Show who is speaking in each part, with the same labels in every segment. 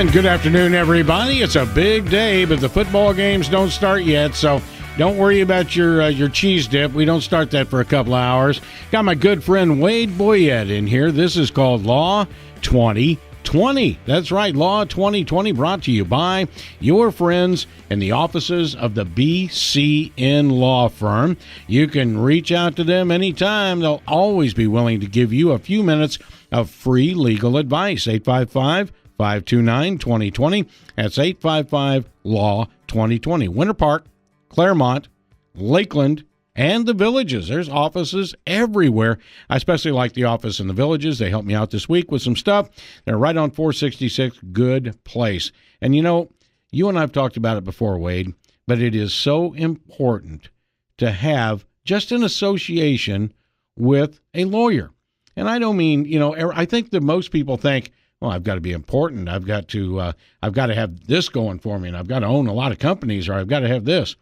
Speaker 1: And good afternoon, everybody. It's a big day, but the football games don't start yet, so don't worry about your cheese dip. We don't start that for a couple of hours. Got my good friend Wade Boyette in here. This is called Law 2020. That's right, Law 2020, brought to you by your friends in the offices of the BCN law firm. You can reach out to them anytime. They'll always be willing to give you a few minutes of free legal advice. 855-529-2020. That's 855-LAW-2020. Winter Park, Claremont, Lakeland, and the Villages. There's offices everywhere. I especially like the office in the Villages. They helped me out this week with some stuff. They're right on 466. Good place. And you know, you and I have talked about it before, Wade, but it is so important to have just an association with a lawyer. And I don't mean, you know, I think that most people think, well, I've got to be important. I've got to have this going for me, and I've got to own a lot of companies, or I've got to have this.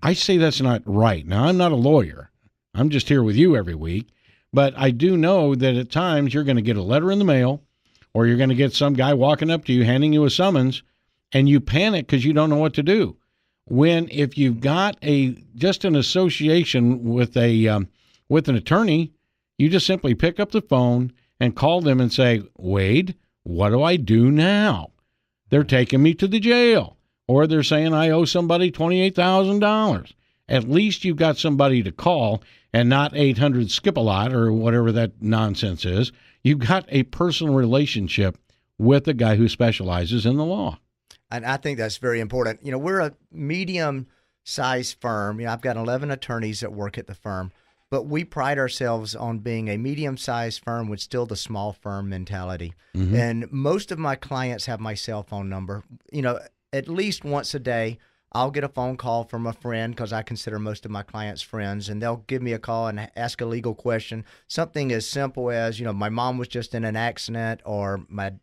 Speaker 1: I say that's not right. Now, I'm not a lawyer. I'm just here with you every week. But I do know that at times you're going to get a letter in the mail, or you're going to get some guy walking up to you, handing you a summons, and you panic because you don't know what to do. If you've got just an association with an attorney, you just simply pick up the phone and call them and say, Wade, what do I do now? They're taking me to the jail. Or they're saying I owe somebody $28,000. At least you've got somebody to call and not 800 skip-a-lot or whatever that nonsense is. You've got a personal relationship with a guy who specializes in the law.
Speaker 2: And I think that's very important. You know, we're a medium-sized firm. You know, I've got 11 attorneys that work at the firm. But we pride ourselves on being a medium-sized firm with still the small firm mentality. Mm-hmm. And most of my clients have my cell phone number. You know, at least once a day, I'll get a phone call from a friend because I consider most of my clients friends, and they'll give me a call and ask a legal question. Something as simple as, you know, my mom was just in an accident, or my,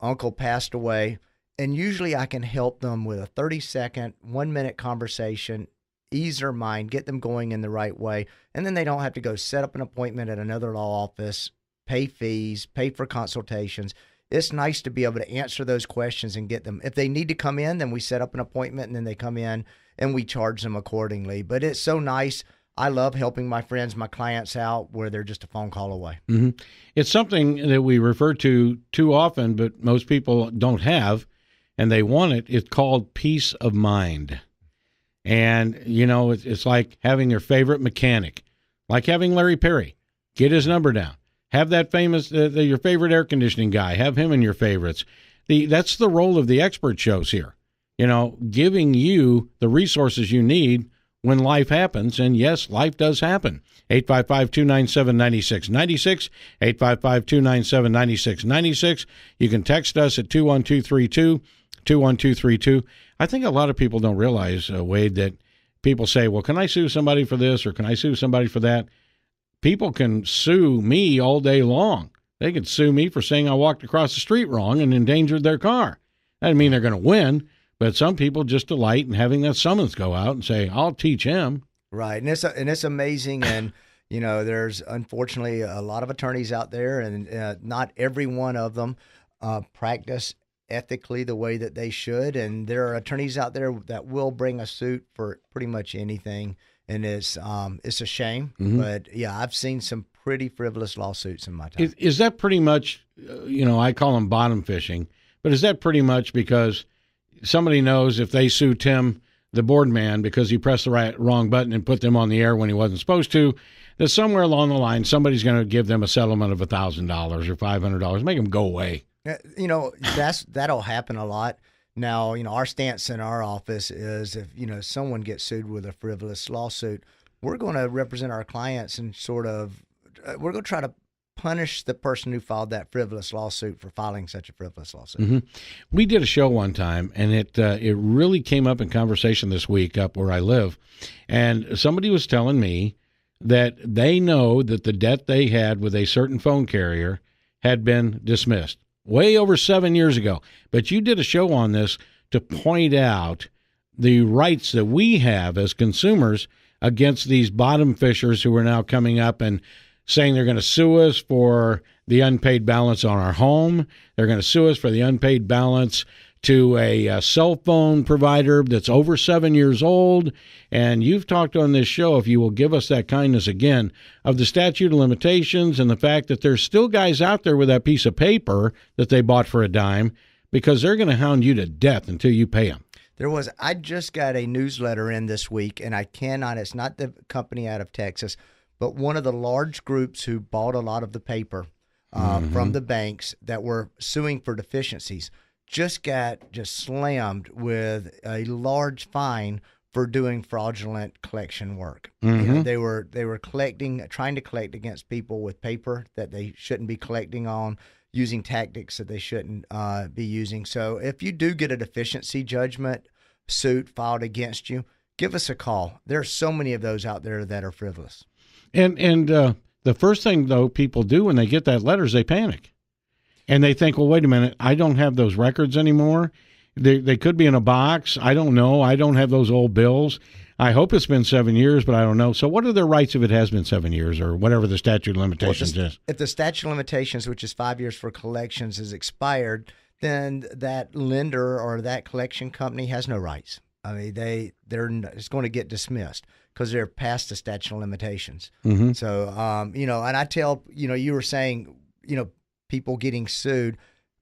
Speaker 2: uncle passed away. And usually I can help them with a 30-second, 1-minute conversation, ease their mind, get them going in the right way. And then they don't have to go set up an appointment at another law office, pay fees, pay for consultations. It's nice to be able to answer those questions and get them. If they need to come in, then we set up an appointment and then they come in and we charge them accordingly. But it's so nice. I love helping my friends, my clients out where they're just a phone call away. Mm-hmm.
Speaker 1: It's something that we refer to too often, but most people don't have, and they want it. It's called peace of mind. And, you know, it's like having your favorite mechanic, like having Larry Perry. Get his number down. Have that famous, your favorite air conditioning guy. Have him in your favorites. That's the role of the expert shows here. You know, giving you the resources you need when life happens. And, yes, life does happen. 855-297-9696, 855-297-9696. You can text us at 21232, 21232. I think a lot of people don't realize, Wade, that people say, well, can I sue somebody for this or can I sue somebody for that? People can sue me all day long. They could sue me for saying I walked across the street wrong and endangered their car. That doesn't mean they're going to win, but some people just delight in having that summons go out and say, I'll teach him.
Speaker 2: Right, and it's amazing, and you know, there's unfortunately a lot of attorneys out there, and not every one of them practice ethically the way that they should, and there are attorneys out there that will bring a suit for pretty much anything, and it's a shame. Mm-hmm. But yeah, I've seen some pretty frivolous lawsuits in my time.
Speaker 1: Is that pretty much, I call them bottom fishing, but is that pretty much because somebody knows if they sue Tim, the board man, because he pressed the wrong button and put them on the air when he wasn't supposed to, that somewhere along the line somebody's going to give them a settlement of $1,000 or $500, make them go away?
Speaker 2: You know, that'll happen a lot. Now, you know, our stance in our office is if, someone gets sued with a frivolous lawsuit, we're going to represent our clients and we're going to try to punish the person who filed that frivolous lawsuit for filing such a frivolous lawsuit.
Speaker 1: Mm-hmm. We did a show one time, and it really came up in conversation this week up where I live. And somebody was telling me that they know that the debt they had with a certain phone carrier had been dismissed way over 7 years ago. But you did a show on this to point out the rights that we have as consumers against these bottom fishers who are now coming up and saying they're going to sue us for the unpaid balance on our home. They're going to sue us for the unpaid balance to a cell phone provider that's over 7 years old. And you've talked on this show, if you will give us that kindness again, of the statute of limitations and the fact that there's still guys out there with that piece of paper that they bought for a dime, because they're going to hound you to death until you pay them.
Speaker 2: I just got a newsletter in this week, and it's not the company out of Texas, but one of the large groups who bought a lot of the paper from the banks that were suing for deficiencies just got slammed with a large fine for doing fraudulent collection work.
Speaker 1: Mm-hmm.
Speaker 2: They were trying to collect against people with paper that they shouldn't be collecting on, using tactics that they shouldn't be using. So if you do get a deficiency judgment suit filed against you, give us a call. There's so many of those out there that are frivolous. And
Speaker 1: the first thing, though, people do when they get that letter is they panic. And they think, well, wait a minute, I don't have those records anymore. They could be in a box. I don't know. I don't have those old bills. I hope it's been 7 years, but I don't know. So what are their rights if it has been 7 years or whatever the statute of limitations is?
Speaker 2: If the statute of limitations, which is 5 years for collections, is expired, then that lender or that collection company has no rights. I mean, it's going to get dismissed because they're past the statute of limitations.
Speaker 1: Mm-hmm.
Speaker 2: So, and I tell, you were saying, people getting sued,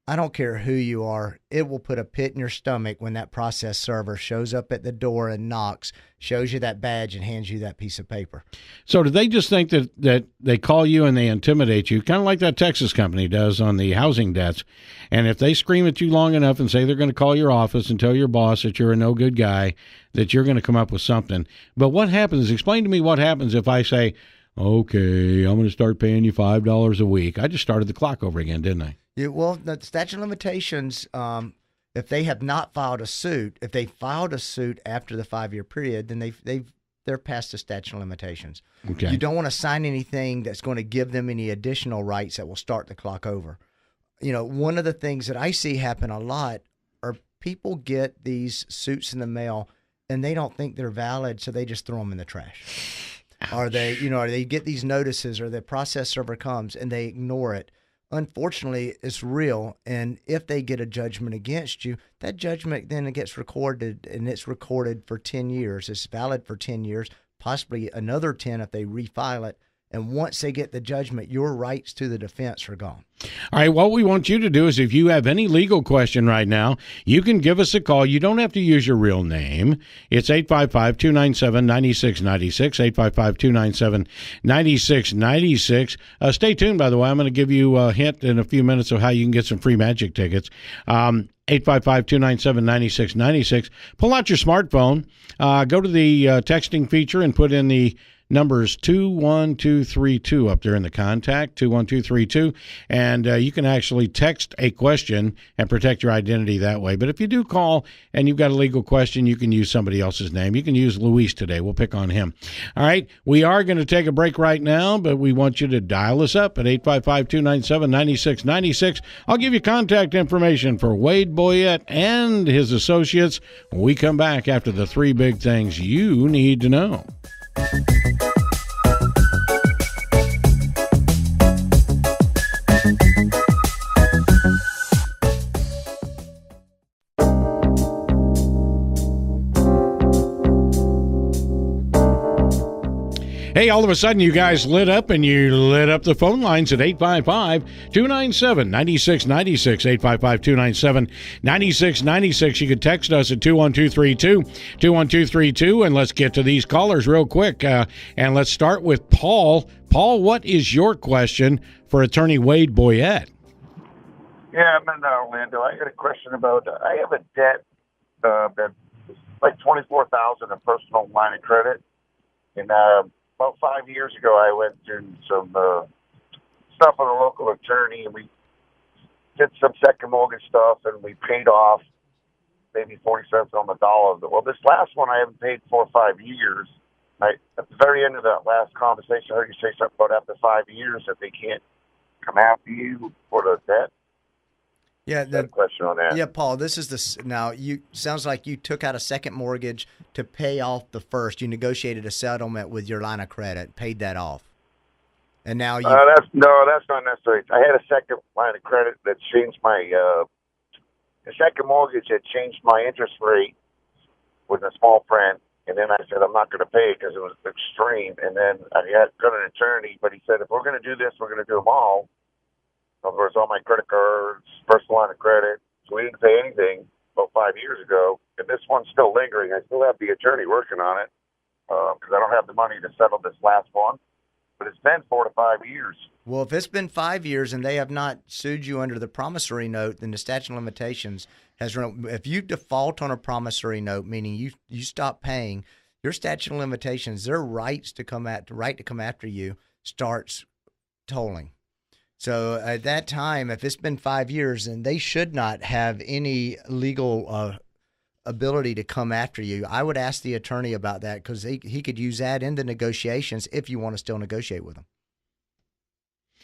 Speaker 2: I don't care who you are, it will put a pit in your stomach when that process server shows up at the door and knocks, shows you that badge, and hands you that piece of paper.
Speaker 1: So do they just think that they call you and they intimidate you, kind of like that Texas company does on the housing debts? And if they scream at you long enough and say they're going to call your office and tell your boss that you're a no-good guy, that you're going to come up with something. But what happens, explain to me what happens if I say, okay, I'm going to start paying you $5 a week. I just started the clock over again, didn't I?
Speaker 2: Yeah, well, the statute of limitations, if they have not filed a suit, if they filed a suit after the 5-year period, then they're past the statute of limitations.
Speaker 1: Okay.
Speaker 2: You don't want to sign anything that's going to give them any additional rights that will start the clock over. One of the things that I see happen a lot are people get these suits in the mail and they don't think they're valid, so they just throw them in the trash. Ouch. Or they get these notices, or the process server comes and they ignore it. Unfortunately, it's real, and if they get a judgment against you, that judgment then gets recorded, and it's recorded for 10 years. It's valid for 10 years, possibly another 10 if they refile it. And once they get the judgment, your rights to the defense are gone.
Speaker 1: All right, what we want you to do is if you have any legal question right now, you can give us a call. You don't have to use your real name. It's 855-297-9696, 855-297-9696. Stay tuned, by the way. I'm going to give you a hint in a few minutes of how you can get some free magic tickets. 855-297-9696. Pull out your smartphone, go to the texting feature and put in the numbers 21232 up there in the contact, 21232, and you can actually text a question and protect your identity that way. But if you do call and you've got a legal question, you can use somebody else's name. You can use Luis today. We'll pick on him. All right, we are going to take a break right now, but we want you to dial us up at 855-297-9696. I'll give you contact information for Wade Boyette and his associates when we come back after the three big things you need to know. Hey, all of a sudden you guys lit up, and you lit up the phone lines at 855-297-9696, 855-297-9696. You can text us at 21232, and let's get to these callers real quick. And let's start with Paul. Paul, what is your question for Attorney Wade Boyette?
Speaker 3: Yeah, I'm in Orlando. I got a question about, I have a debt that's like $24,000 in personal line of credit, and about 5 years ago, I went through some stuff with a local attorney, and we did some second mortgage stuff, and we paid off maybe 40 cents on the dollar. Well, this last one I haven't paid 4 or 5 years. At the very end of that last conversation, I heard you say something about after 5 years that they can't come after you for the debt.
Speaker 2: Yeah, the
Speaker 3: question on that.
Speaker 2: Yeah, Paul, this is now you sounds like you took out a second mortgage to pay off the first. You negotiated a settlement with your line of credit, paid that off. And now you.
Speaker 3: That's not necessary. I had a second line of credit that changed my the second mortgage had changed my interest rate with a small print, and then I said I'm not going to pay it because it was extreme. And then I had got an attorney, but he said if we're going to do this, we're going to do them all. In other words, all my credit cards, personal line of credit. So we didn't pay anything about 5 years ago, and this one's still lingering. I still have the attorney working on it because I don't have the money to settle this last one. But it's been 4 to 5 years.
Speaker 2: Well, if it's been 5 years and they have not sued you under the promissory note, then the statute of limitations has run. If you default on a promissory note, meaning you stop paying, your statute of limitations, their right to come after you starts tolling. So at that time, if it's been 5 years, then they should not have any legal ability to come after you. I would ask the attorney about that because he could use that in the negotiations if you want to still negotiate with him.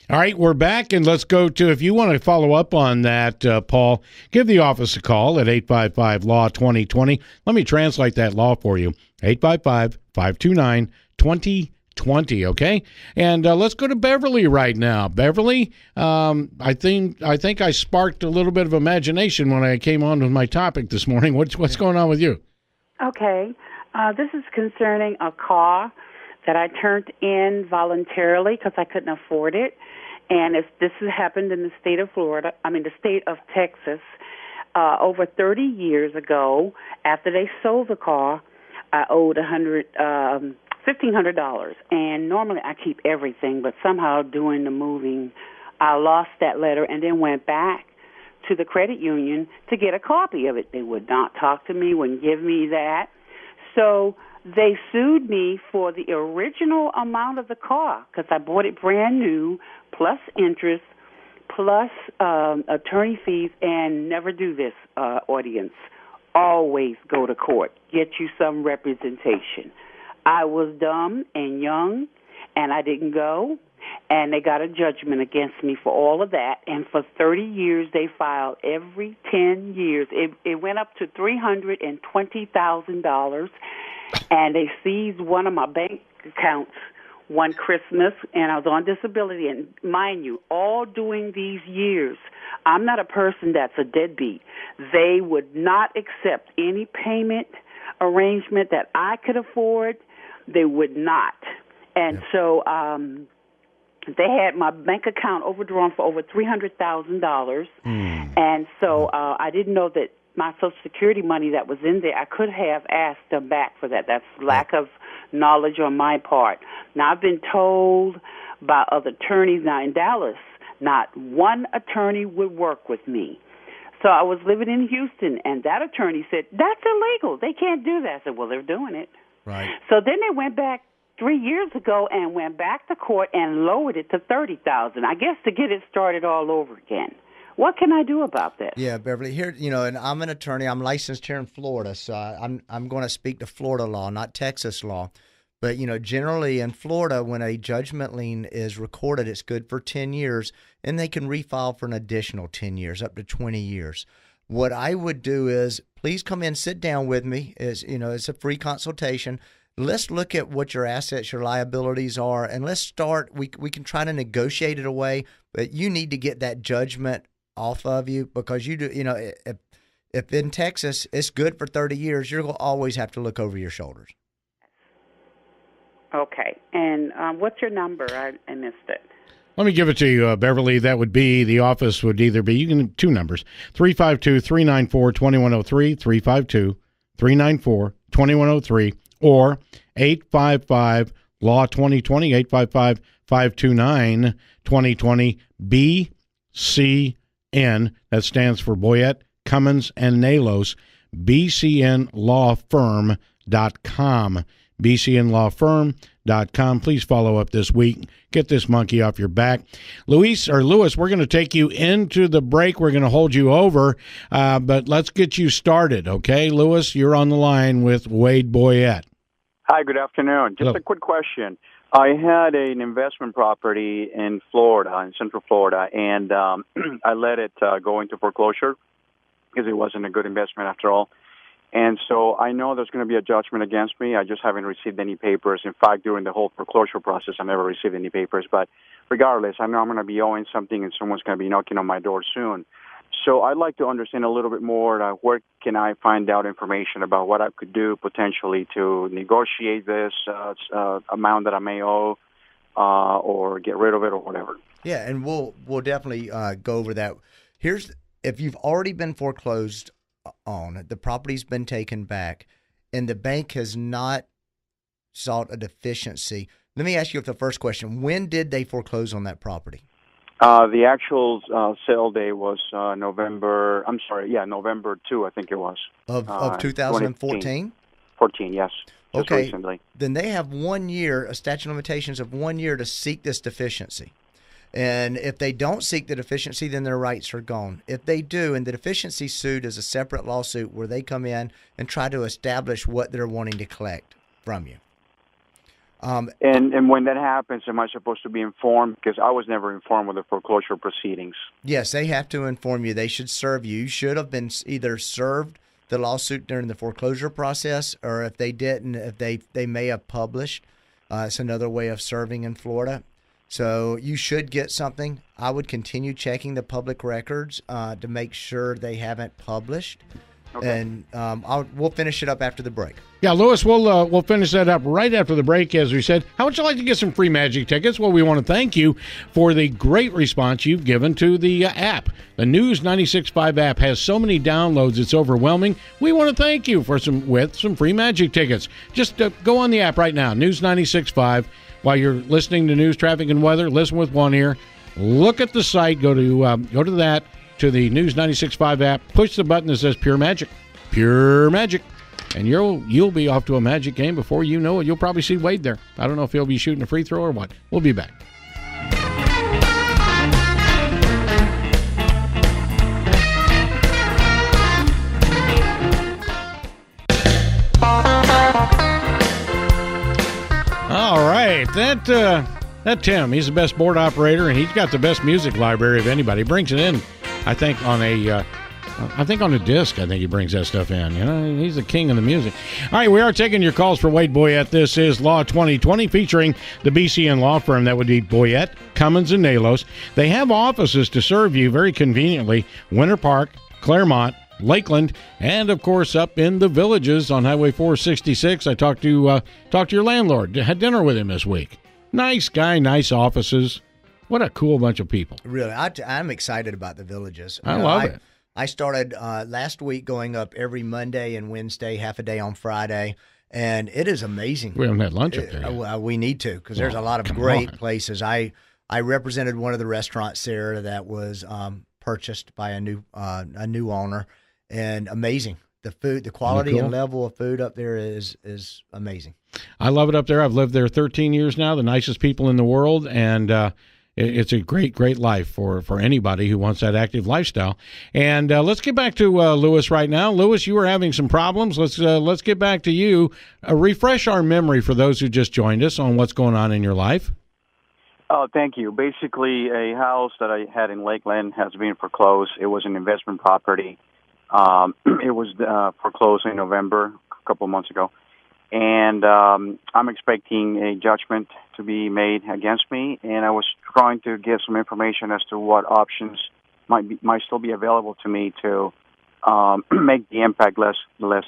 Speaker 1: All right, we're back, and let's go to, if you want to follow up on that, Paul, give the office a call at 855-LAW-2020. Let me translate that law for you, 855-529-2020, okay? And let's go to Beverly right now. Beverly, I think I sparked a little bit of imagination when I came on with my topic this morning. What's going on with you?
Speaker 4: Okay. This is concerning a car that I turned in voluntarily because I couldn't afford it. And this has happened in the state of the state of Texas. Over 30 years ago, after they sold the car, I owed $1,500. And normally I keep everything, but somehow during the moving, I lost that letter and then went back to the credit union to get a copy of it. They would not talk to me, wouldn't give me that. So they sued me for the original amount of the car because I bought it brand new, plus interest, plus attorney fees, and never do this, audience. Always go to court. Get you some representation. I was dumb and young, and I didn't go, and they got a judgment against me for all of that. And for 30 years, they filed every 10 years. It went up to $320,000, and they seized one of my bank accounts one Christmas, and I was on disability. And mind you, all during these years, I'm not a person that's a deadbeat. They would not accept any payment arrangement that I could afford. They would not. And so they had my bank account overdrawn for over $300,000. And so I didn't know that my Social Security money that was in there, I could have asked them back for that. That's lack of knowledge on my part. Now, I've been told by other attorneys now in Dallas, not one attorney would work with me. So I was living in Houston, and that attorney said, that's illegal. They can't do that. I said, well, they're doing it.
Speaker 2: Right.
Speaker 4: So then they went back 3 years ago and went back to court and lowered it to $30,000, I guess to get it started all over again. What can I do about this?
Speaker 2: Yeah, Beverly, here, and I'm an attorney. I'm licensed here in Florida, so I'm going to speak to Florida law, not Texas law. But, generally in Florida, when a judgment lien is recorded, it's good for 10 years, and they can refile for an additional 10 years, up to 20 years. What I would do is please come in, sit down with me. It's a free consultation. Let's look at what your assets, your liabilities are, and let's start. We can try to negotiate it away, but you need to get that judgment off of you because you do. If in Texas it's good for 30 years, you're going to always have to look over your shoulders.
Speaker 4: Okay. And what's your number? I missed it.
Speaker 1: Let me give it to you, Beverly. That would be, the office would either be, you can, two numbers, 352-394-2103, 352-394-2103, or 855-LAW-2020, 855-529-2020, BCN. That stands for Boyette, Cummins, and Nalos, BCNLawFirm.com. BCNLawFirm.com. Please follow up this week. Get this monkey off your back. Lewis, we're going to take you into the break. We're going to hold you over, but let's get you started, okay? Lewis, you're on the line with Wade Boyette.
Speaker 5: Hi, good afternoon. Just a quick question. I had an investment property in Florida, in Central Florida, and I let it go into foreclosure because it wasn't a good investment after all. And so I know there's going to be a judgment against me. I just haven't received any papers. In fact, during the whole foreclosure process, I never received any papers. But regardless, I know I'm going to be owing something and someone's going to be knocking on my door soon. So I'd like to understand a little bit more, where can I find out information about what I could do potentially to negotiate this amount that I may owe or get rid of it or whatever.
Speaker 2: Yeah, and we'll definitely go over that. If you've already been foreclosed on, the property's been taken back, and the bank has not sought a deficiency. Let me ask you the first question. When did they foreclose on that property?
Speaker 5: The actual sale day was November 2, I think it was.
Speaker 2: Of 2014?
Speaker 5: 14, yes. Just
Speaker 2: okay.
Speaker 5: Recently.
Speaker 2: Then they have 1 year, a statute of limitations of 1 year to seek this deficiency. And if they don't seek the deficiency, then their rights are gone. If they do, and the deficiency suit is a separate lawsuit where they come in and try to establish what they're wanting to collect from you.
Speaker 5: And when that happens, am I supposed to be informed? Because I was never informed of the foreclosure proceedings.
Speaker 2: Yes, they have to inform you. They should serve you. You should have been either served the lawsuit during the foreclosure process, or if they didn't, if they may have published. It's another way of serving in Florida. So you should get something. I would continue checking the public records to make sure they haven't published. Okay. And we'll finish it up after the break.
Speaker 1: Yeah, Louis, we'll finish that up right after the break, as we said. How would you like to get some free Magic tickets? Well, we want to thank you for the great response you've given to the app. The News 96.5 app has so many downloads, it's overwhelming. We want to thank you for some free Magic tickets. Just go on the app right now, News 96.5. While you're listening to news, traffic, and weather, listen with one ear. Look at the site. Go to that, to the News 96.5 app. Push the button that says Pure Magic. Pure Magic. And you'll be off to a Magic game before you know it. You'll probably see Wade there. I don't know if he'll be shooting a free throw or what. We'll be back. All right, that Tim, he's the best board operator, and he's got the best music library of anybody. He brings it in, I think, on a disc. I think he brings that stuff in. You know, he's the king of the music. All right, we are taking your calls for Wade Boyette. This is Law 2020, featuring the BCN law firm. That would be Boyette, Cummins, and Nalos. They have offices to serve you very conveniently: Winter Park, Claremont, Lakeland, and of course up in the Villages on Highway 466. I talked to your landlord. Had dinner with him this week. Nice guy, nice offices. What a cool bunch of people.
Speaker 2: Really, I'm excited about the Villages.
Speaker 1: I love it.
Speaker 2: I started last week going up every Monday and Wednesday, half a day on Friday, and it is amazing.
Speaker 1: We haven't had lunch up there yet.
Speaker 2: We need to, because there's a lot of great places. I represented one of the restaurants there that was purchased by a new owner. And amazing. The food, the quality and level of food up there is amazing. I
Speaker 1: love it up there. I've lived there 13 years now, the nicest people in the world, and it's a great, great life for anybody who wants that active lifestyle. And let's get back to Louis right now. Louis, you were having some problems. Let's get back to you. Refresh our memory for those who just joined us on what's going on in your life.
Speaker 5: Oh, thank you. Basically, a house that I had in Lakeland has been foreclosed. It was an investment property. It was foreclosed in November, a couple of months ago, and I'm expecting a judgment to be made against me, and I was trying to get some information as to what options might still be available to me to make the impact less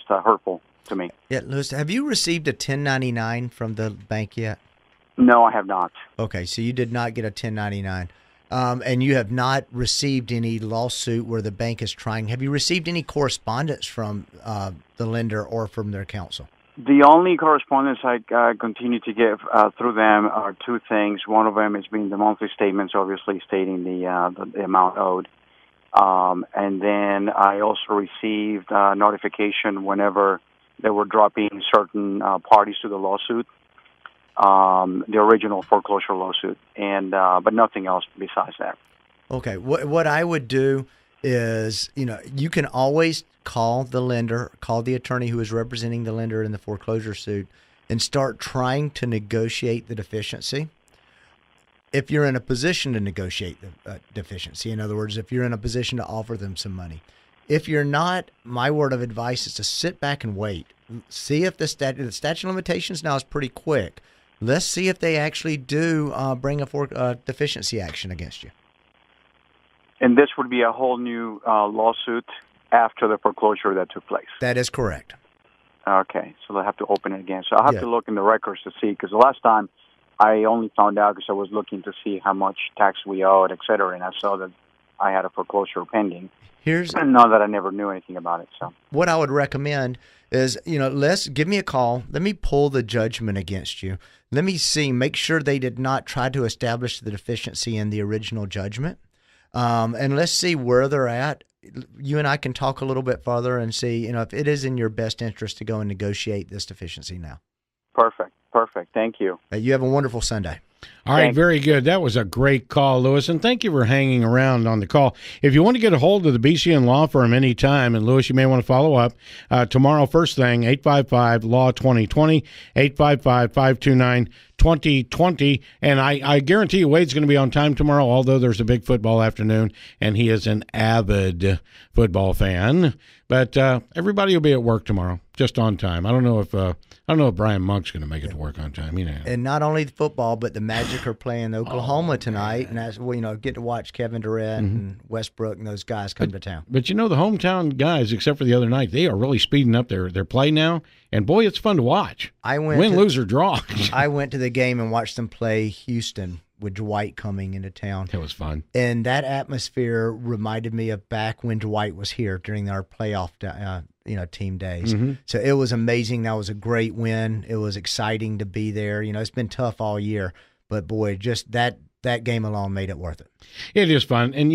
Speaker 5: hurtful to me.
Speaker 2: Yeah, Louis, have you received a 1099 from the bank yet?
Speaker 5: No, I have not.
Speaker 2: Okay, so you did not get a 1099. And you have not received any lawsuit where the bank is trying. Have you received any correspondence from the lender or from their counsel?
Speaker 5: The only correspondence I continue to get through them are two things. One of them is being the monthly statements, obviously stating the amount owed. And then I also received notification whenever they were dropping certain parties to the lawsuit. The original foreclosure lawsuit, and but nothing else besides that.
Speaker 2: Okay, what I would do is, you can always call the lender, call the attorney who is representing the lender in the foreclosure suit, and start trying to negotiate the deficiency. If you're in a position to negotiate the deficiency, in other words, if you're in a position to offer them some money. If you're not, my word of advice is to sit back and wait. See if the statute of limitations now is pretty quick. Let's see if they actually do bring a deficiency action against you.
Speaker 5: And this would be a whole new lawsuit after the foreclosure that took place.
Speaker 2: That is correct.
Speaker 5: Okay, so they'll have to open it again. So I'll have to look in the records to see, because the last time I only found out because I was looking to see how much tax we owed, et cetera, and I saw that I had a foreclosure pending. And now that I never knew anything about it. So
Speaker 2: what I would recommend is, give me a call. Let me pull the judgment against you. Let me make sure they did not try to establish the deficiency in the original judgment. And let's see where they're at. You and I can talk a little bit further and see, if it is in your best interest to go and negotiate this deficiency now.
Speaker 5: Perfect. Thank you.
Speaker 2: You have a wonderful Sunday.
Speaker 1: All right, very good. That was a great call, Louis, and thank you for hanging around on the call. If you want to get a hold of the BCN Law Firm anytime, and Louis, you may want to follow up tomorrow first thing, 855-LAW-2020, 855-529-2020, and I guarantee you Wade's going to be on time tomorrow, although there's a big football afternoon, and he is an avid football fan. But everybody will be at work tomorrow, just on time. I don't know if Brian Monk's going to make it to work on time.
Speaker 2: And not only the football, but the Magic are playing Oklahoma tonight, and that's get to watch Kevin Durant and Westbrook and those guys come to town.
Speaker 1: But the hometown guys, except for the other night, they are really speeding up their play now, and boy, it's fun to watch. Win, lose, or draw.
Speaker 2: I went to the game and watched them play Houston with Dwight coming into town.
Speaker 1: It was fun.
Speaker 2: And that atmosphere reminded me of back when Dwight was here during our playoff team days. Mm-hmm. So it was amazing. That was a great win. It was exciting to be there. It's been tough all year, but boy, just that game alone made it worth it.
Speaker 1: It is fun. And,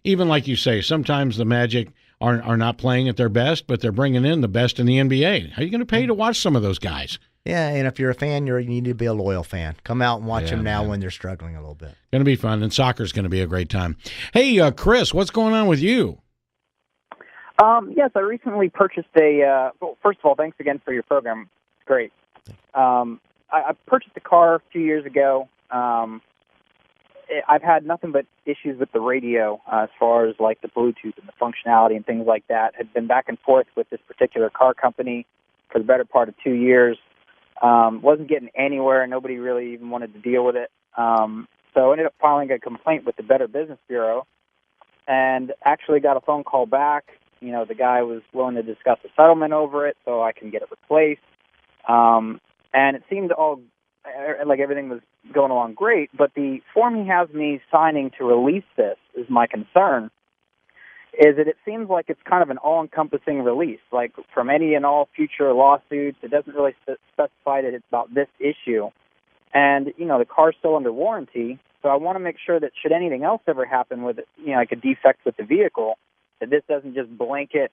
Speaker 1: even like you say, sometimes the Magic are not playing at their best, but they're bringing in the best in the NBA. How are you going to pay to watch some of those guys?
Speaker 2: Yeah, and if you're a fan, you need to be a loyal fan. Come out and watch them now when they're struggling a little bit.
Speaker 1: Going to be fun, and soccer's going to be a great time. Hey, Chris, what's going on with you?
Speaker 6: Yes, I recently purchased well, first of all, thanks again for your program. It's great. I purchased a car a few years ago. I've had nothing but issues with the radio as far as like the Bluetooth and the functionality and things like that. Had been back and forth with this particular car company for the better part of 2 years. Wasn't getting anywhere. Nobody really even wanted to deal with it. So I ended up filing a complaint with the Better Business Bureau and actually got a phone call back. The guy was willing to discuss a settlement over it so I can get it replaced. And it seemed all like everything was going along great, but the form he has me signing to release this is my concern, is that it seems like it's kind of an all-encompassing release, like from any and all future lawsuits. It doesn't really specify that it's about this issue. And, the car's still under warranty, so I want to make sure that should anything else ever happen with it, like a defect with the vehicle, that this doesn't just blanket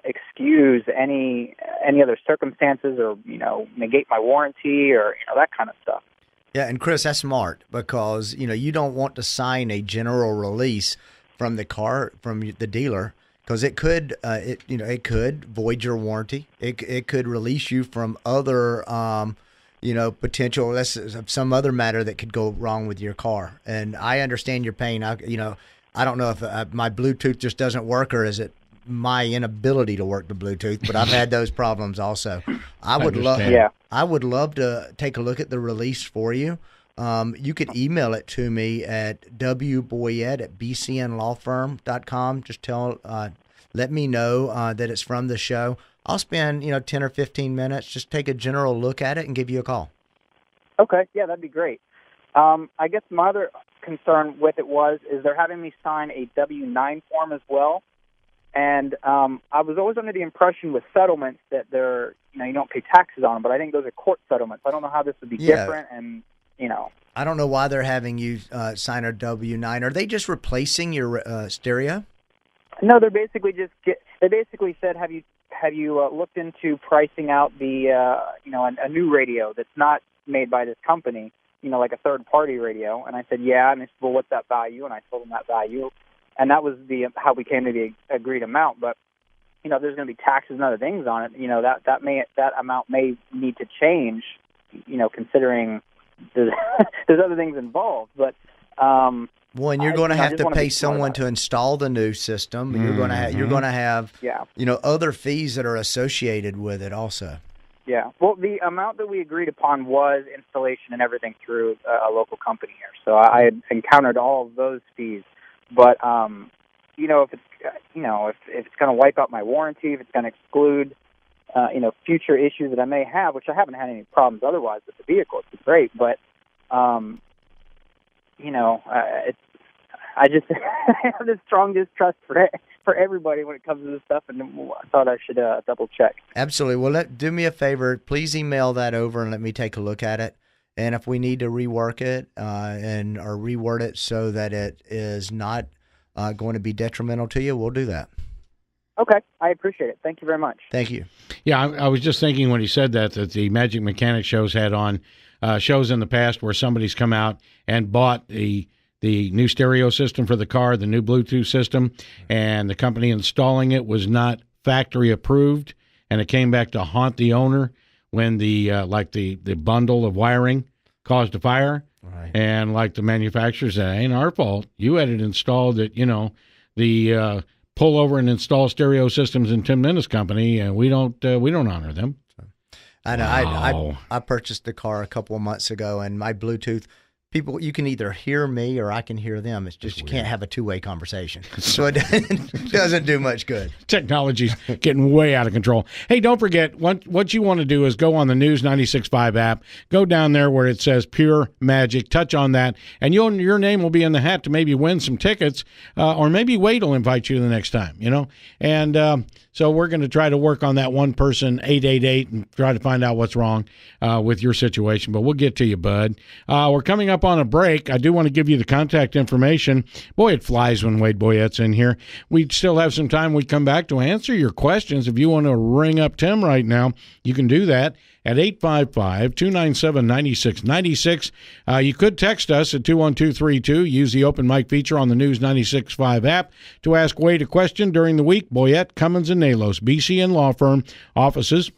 Speaker 6: excuse any other circumstances or, negate my warranty or, that kind of stuff.
Speaker 2: Yeah, and Chris, that's smart because, you don't want to sign a general release from the car, from the dealer, because it could void your warranty. It could release you from other, potential, some other matter that could go wrong with your car. And I understand your pain. I don't know if my Bluetooth just doesn't work or is it my inability to work the Bluetooth, but I've had those problems also. I would love to take a look at the release for you. You could email it to me at wboyette@bcnlawfirm.com. Just let me know that it's from the show. I'll spend 10 or 15 minutes, just take a general look at it and give you a call.
Speaker 6: Okay, yeah, that'd be great. I guess my other concern with it is they're having me sign a W-9 form as well. And I was always under the impression with settlements that they're, you don't pay taxes on them, but I think those are court settlements. I don't know how this would be different, and,
Speaker 2: I don't know why they're having you sign a W-9. Are they just replacing your stereo?
Speaker 6: No, they're basically they basically said, have you looked into pricing out the, a new radio that's not made by this company, like a third-party radio? And I said, yeah. And they said, well, what's that value? And I told them that value. And that was how we came to the agreed amount. But, there's going to be taxes and other things on it. That amount may need to change, considering there's other things involved. But,
Speaker 2: Well, and you're going to have to pay someone
Speaker 6: to
Speaker 2: to install the new system. You're going to have other fees that are associated with it also.
Speaker 6: Yeah. Well, the amount that we agreed upon was installation and everything through a local company here. So I had encountered all of those fees. But if it's going to wipe out my warranty, if it's going to exclude future issues that I may have, which I haven't had any problems otherwise with the vehicle, it's great. But I just I have this strong distrust for everybody when it comes to this stuff, and I thought I should double check.
Speaker 2: Absolutely. Well, do me a favor. Please email that over and let me take a look at it. And if we need to rework it or reword it so that it is not going to be detrimental to you, we'll do that.
Speaker 6: Okay. I appreciate it. Thank you very much.
Speaker 2: Thank you.
Speaker 1: Yeah, I was just thinking when he said that the Magic Mechanic shows had on shows in the past where somebody's come out and bought the new stereo system for the car, the new Bluetooth system, and the company installing it was not factory approved, and it came back to haunt the owner when the bundle of wiring caused a fire.
Speaker 2: Right.
Speaker 1: And like the manufacturer said, it ain't our fault. You had it installed at, the pull over and install stereo systems in Tim Minnis Company, and we don't honor them.
Speaker 2: I know.
Speaker 1: Wow.
Speaker 2: I purchased the car a couple of months ago, and my Bluetooth, people, you can either hear me or I can hear them. It's just you can't have a two-way conversation. So it doesn't do much good.
Speaker 1: Technology's getting way out of control. Hey, don't forget, what you want to do is go on the News 96.5 app, go down there where it says Pure Magic, touch on that, and your name will be in the hat to maybe win some tickets, or maybe Wade will invite you the next time, And so we're going to try to work on that one person, 888, and try to find out what's wrong with your situation. But we'll get to you, bud. We're coming up on a break. I do want to give you the contact information. Boy, it flies when Wade Boyette's in here. We still have some time. We come back to answer your questions. If you want to ring up Tim right now, you can do that at 855-297-9696. You could text us at 21232. Use the open mic feature on the News 96.5 app to ask Wade a question during the week. Boyette, Cummins, and Nalos, BCN Law Firm, offices,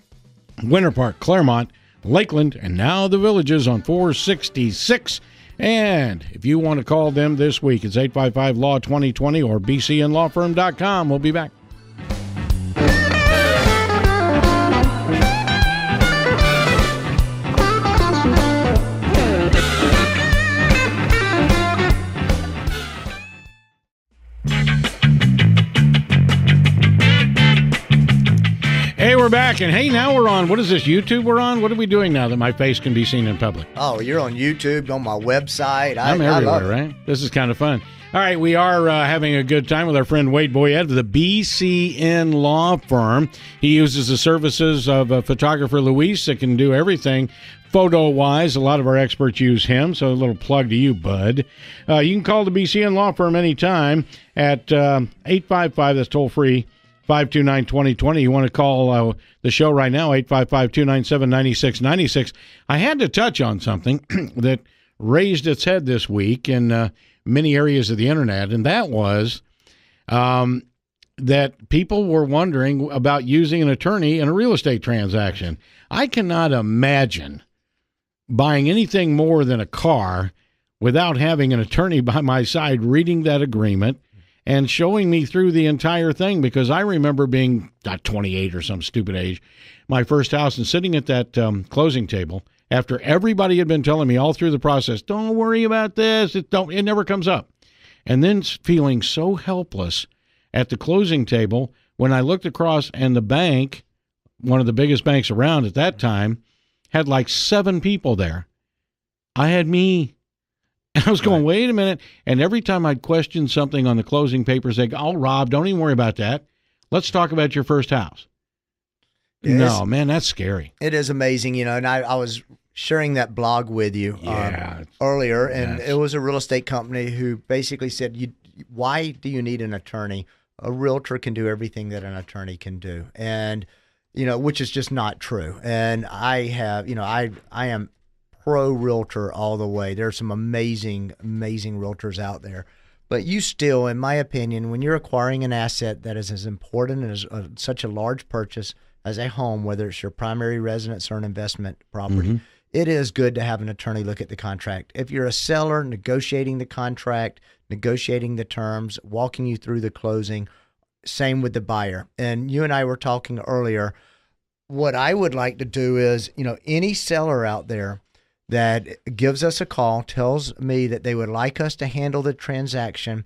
Speaker 1: Winter Park, Claremont, Lakeland, and now the Villages on 466. And if you want to call them this week, it's 855-LAW-2020 or bcnlawfirm.com. We'll be back. Hey, we're back, and hey, now we're on, what is this, YouTube we're on? What are we doing now that my face can be seen in public?
Speaker 2: Oh, you're on YouTube, on my website.
Speaker 1: I'm everywhere, right? This is kind of fun. All right, we are having a good time with our friend Wade Boyette of the BCN Law Firm. He uses the services of a photographer, Luis, that can do everything photo-wise. A lot of our experts use him, so a little plug to you, bud. You can call the BCN Law Firm anytime at 855, that's toll-free, 529-2020. You want to call the show right now, 855-297-9696. I had to touch on something that raised its head this week in many areas of the internet, and that was that people were wondering about using an attorney in a real estate transaction. I cannot imagine buying anything more than a car without having an attorney by my side reading that agreement and showing me through the entire thing, because I remember being 28 or some stupid age, my first house, and sitting at that closing table after everybody had been telling me all through the process, don't worry about this, it never comes up. And then feeling so helpless at the closing table when I looked across and the bank, one of the biggest banks around at that time, had like 7 people there. I had me. And I was going, wait a minute. And every time I'd question something on the closing papers, they'd go, oh, Rob, don't even worry about that. Let's talk about your first house. No, man, that's scary.
Speaker 2: It is amazing, and I was sharing that blog with you earlier, and it was a real estate company who basically said, why do you need an attorney? A realtor can do everything that an attorney can do, and, which is just not true. And I have, I am pro-realtor all the way. There's some amazing, amazing realtors out there. But you still, in my opinion, when you're acquiring an asset that is as important as such a large purchase as a home, whether it's your primary residence or an investment property, it is good to have an attorney look at the contract. If you're a seller, negotiating the contract, negotiating the terms, walking you through the closing, same with the buyer. And you and I were talking earlier, what I would like to do is, any seller out there that gives us a call, tells me that they would like us to handle the transaction,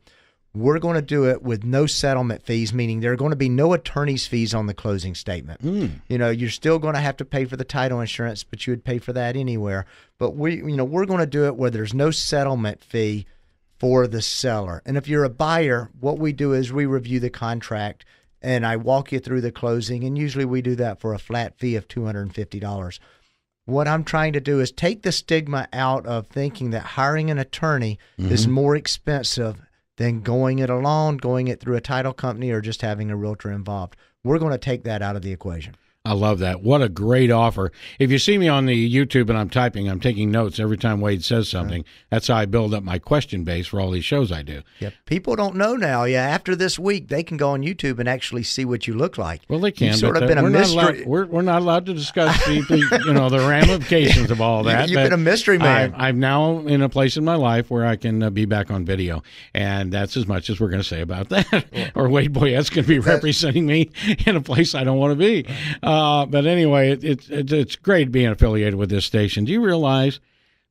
Speaker 2: we're going to do it with no settlement fees, meaning there are going to be no attorney's fees on the closing statement. You're still going to have to pay for the title insurance, but you would pay for that anywhere. But we're going to do it where there's no settlement fee for the seller. And if you're a buyer, what we do is we review the contract and I walk you through the closing. And usually we do that for a flat fee of $250. What I'm trying to do is take the stigma out of thinking that hiring an attorney is more expensive than going it alone, going it through a title company, or just having a realtor involved. We're going to take that out of the equation.
Speaker 1: I love that. What a great offer. If you see me on the YouTube and I'm typing, I'm taking notes every time Wade says something. That's how I build up my question base for all these shows I do.
Speaker 2: Yeah, people don't know now. Yeah, after this week, they can go on YouTube and actually see what you look like.
Speaker 1: Well, they can.
Speaker 2: You've sort of been a mystery.
Speaker 1: We're not allowed to discuss the ramifications of all that.
Speaker 2: You've been a mystery man.
Speaker 1: I'm now in a place in my life where I can be back on video, and that's as much as we're going to say about that. Or Wade Boyette's going to be representing me in a place I don't want to be. But anyway, it's great being affiliated with this station. Do you realize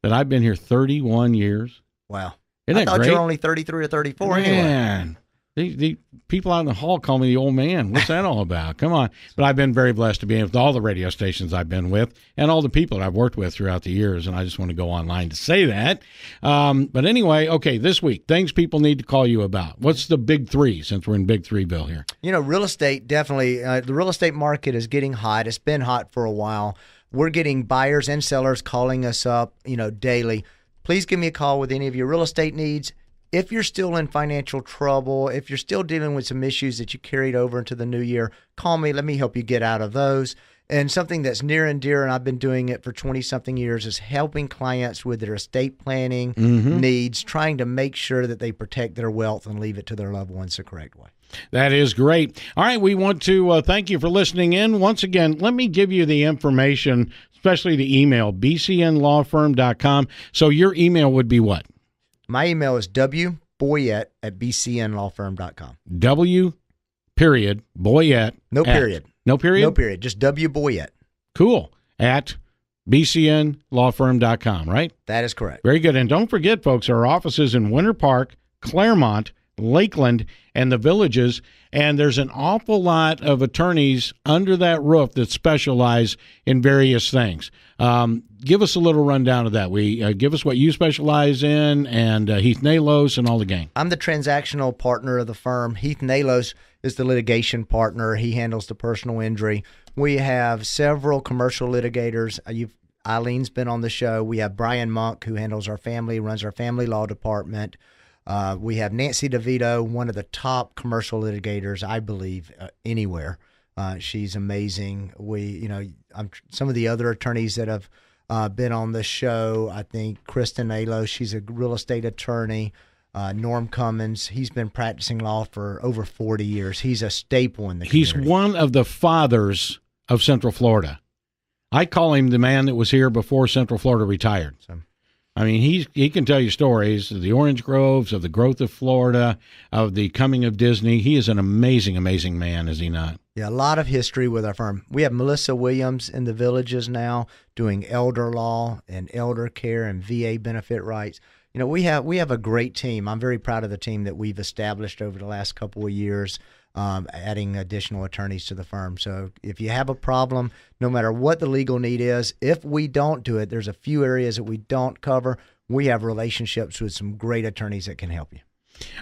Speaker 1: that I've been here 31 years?
Speaker 2: Wow.
Speaker 1: Isn't
Speaker 2: I thought
Speaker 1: great?
Speaker 2: you were only 33 or 34
Speaker 1: Man, the people out in the hall call me the old man. What's that all about? Come on. But I've been very blessed to be with all the radio stations I've been with and all the people that I've worked with throughout the years, and I just want to go online to say that. But anyway, okay, this week, things people need to call you about. What's the big three, since we're in Big Threeville here?
Speaker 2: Real estate, definitely. The real estate market is getting hot. It's been hot for a while. We're getting buyers and sellers calling us up, daily. Please give me a call with any of your real estate needs. If you're still in financial trouble, if you're still dealing with some issues that you carried over into the new year, call me. Let me help you get out of those. And something that's near and dear, and I've been doing it for 20-something years, is helping clients with their estate planning needs, trying to make sure that they protect their wealth and leave it to their loved ones the correct way.
Speaker 1: That is great. All right, we want to thank you for listening in. Once again, let me give you the information, especially the email, bcnlawfirm.com. So your email would be what?
Speaker 2: My email is wboyette@bcnlawfirm.com.
Speaker 1: Boyette.
Speaker 2: No period.
Speaker 1: No period?
Speaker 2: No period. Just wboyette.
Speaker 1: Cool. At bcnlawfirm.com, right?
Speaker 2: That is correct.
Speaker 1: Very good. And don't forget, folks, our offices in Winter Park, Claremont, Lakeland, and the Villages, and there's an awful lot of attorneys under that roof that specialize in various things. Give us a little rundown of that. Give us what you specialize in, and Heath Nalos and all the gang.
Speaker 2: I'm the transactional partner of the firm. Heath Nalos is the litigation partner. He handles the personal injury. We have several commercial litigators. Eileen's been on the show. We have Brian Monk, who handles our family, runs our family law department. We have Nancy DeVito, one of the top commercial litigators, I believe, anywhere. She's amazing. Some of the other attorneys that have been on the show, I think Kristen Alo, she's a real estate attorney. Norm Cummins, he's been practicing law for over 40 years. He's a staple in the community.
Speaker 1: He's one of the fathers of Central Florida. I call him the man that was here before Central Florida retired. I mean, he can tell you stories of the orange groves, of the growth of Florida, of the coming of Disney. He is an amazing, amazing man, is he not?
Speaker 2: Yeah, a lot of history with our firm. We have Melissa Williams in the Villages now doing elder law and elder care and VA benefit rights. We have a great team. I'm very proud of the team that we've established over the last couple of years, adding additional attorneys to the firm. So if you have a problem, no matter what the legal need is, if we don't do it, there's a few areas that we don't cover. We have relationships with some great attorneys that can help you.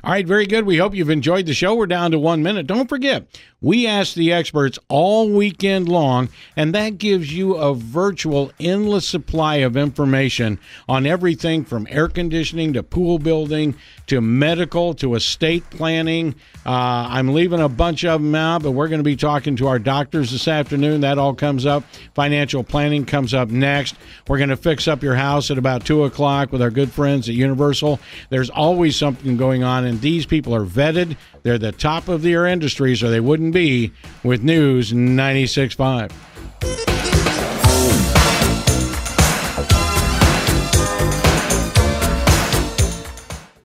Speaker 1: All right, very good. We hope you've enjoyed the show. We're down to 1 minute. Don't forget, we ask the experts all weekend long, and that gives you a virtual endless supply of information on everything from air conditioning to pool building to medical to estate planning. I'm leaving a bunch of them out, but we're going to be talking to our doctors this afternoon. That all comes up. Financial planning comes up next. We're going to fix up your house at about 2 o'clock with our good friends at Universal. There's always something going on, and these people are vetted. They're the top of their industries, or they wouldn't be with News 96.5.